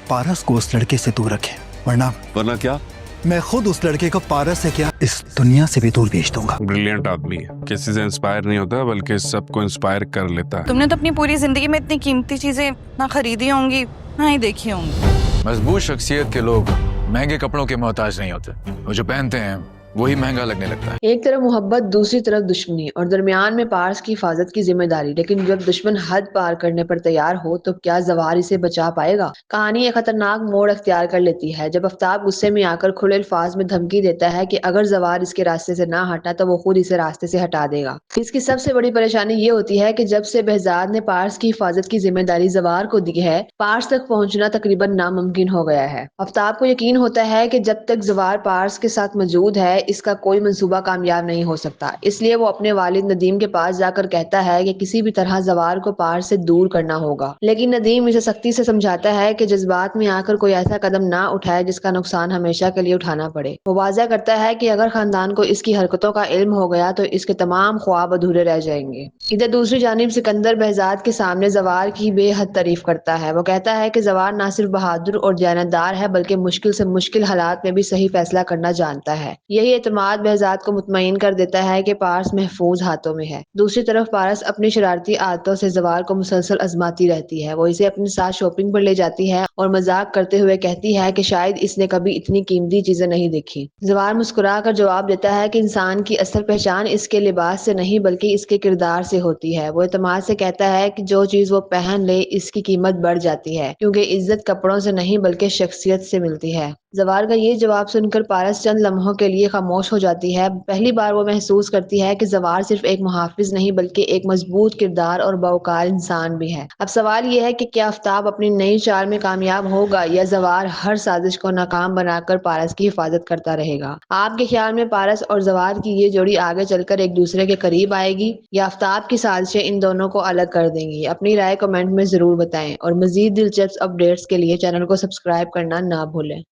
पारस को उस लड़के से दूर रखें, वरना क्या? मैं खुद उस लड़के को पारस से क्या इस दुनिया से भी दूर भेज दूंगा। ब्रिलियंट आदमी है, किसी से इंस्पायर नहीं होता बल्कि सबको इंस्पायर कर लेता है। तुमने तो अपनी पूरी जिंदगी में इतनी कीमती चीजें ना खरीदी होंगी ना ही देखी होंगी। मजबूत शख्सियत के लोग महंगे कपड़ों के मोहताज नहीं होते, वो जो पहनते हैं वही महंगा लगने लगता है। एक तरफ मोहब्बत, दूसरी तरफ दुश्मनी और दरमियान में पारस की हिफाजत की जिम्मेदारी। लेकिन जब दुश्मन हद पार करने पर तैयार हो तो क्या जवार इसे बचा पाएगा? कहानी एक खतरनाक मोड़ अख्तियार कर लेती है जब आफ्ताब गुस्से में आकर खुले अल्फाज में धमकी देता है कि अगर जवार इसके रास्ते से ना हटा तो वो खुद इसे रास्ते से हटा देगा। इसकी सबसे बड़ी परेशानी ये होती है कि जब से behzad ने पारस की हिफाजत की जिम्मेदारी जवार को दी है, पारस तक पहुंचना तकरीबन नामुमकिन हो गया है। आफ्ताब को यकीन होता है कि जब तक जवार पारस के साथ मौजूद है इसका कोई मंसूबा कामयाब नहीं हो सकता। इसलिए वो अपने वालिद नदीम के पास जाकर कहता है कि किसी भी तरह जवार को पारस से दूर करना होगा। लेकिन नदीम इसे सख्ती से समझाता है कि जज्बात में आकर कोई ऐसा कदम ना उठाए जिसका नुकसान हमेशा के लिए उठाना पड़े। वो वाज़ा करता है कि अगर खानदान को इसकी हरकतों का इल्म हो गया तो इसके तमाम ख्वाब अधूरे रह जाएंगे। इधर दूसरी जानिब सिकंदर behzad के सामने जवार की बेहद तारीफ करता है। वो कहता है कि जवार ना सिर्फ बहादुर और दयानतदार है बल्कि मुश्किल से मुश्किल हालात में भी सही फैसला करना जानता है। यही एतमाद behzad को मुतमईन कर देता है कि पारस महफूज हाथों में है। दूसरी तरफ पारस अपनी शरारती आदतों से जवार को मुसलसल आजमाती रहती है। वो इसे अपने साथ शॉपिंग पर ले जाती है और मजाक करते हुए कहती है कि शायद इसने कभी इतनी कीमती चीजें नहीं देखी। जवार मुस्कुरा कर जवाब देता है कि इंसान की असल पहचान इसके लिबास से नहीं बल्कि इसके किरदार से होती है। वो एतमाद से कहता है कि जो चीज वो पहन ले इसकी कीमत बढ़ जाती है क्योंकि इज्जत कपड़ों से नहीं बल्कि शख्सियत से मिलती है। जवार का ये जवाब सुनकर पारस चंद लम्हों के लिए खामोश हो जाती है। पहली बार वो महसूस करती है कि जवार सिर्फ एक मुहाफिज नहीं बल्कि एक मजबूत किरदार और बावकार इंसान भी है। अब सवाल ये है कि क्या आफ्ताब अपनी नई चाल में कामयाब होगा या जवार हर साजिश को नाकाम बनाकर पारस की हिफाजत करता रहेगा? आपके ख्याल में पारस और जवार की ये जोड़ी आगे चलकर एक दूसरे के करीब आएगी या आफ्ताब की साजिशें इन दोनों को अलग कर देंगी? अपनी राय कमेंट में जरूर बताएं और मजीद दिलचस्प अपडेट्स के लिए चैनल को सब्सक्राइब करना ना भूलें।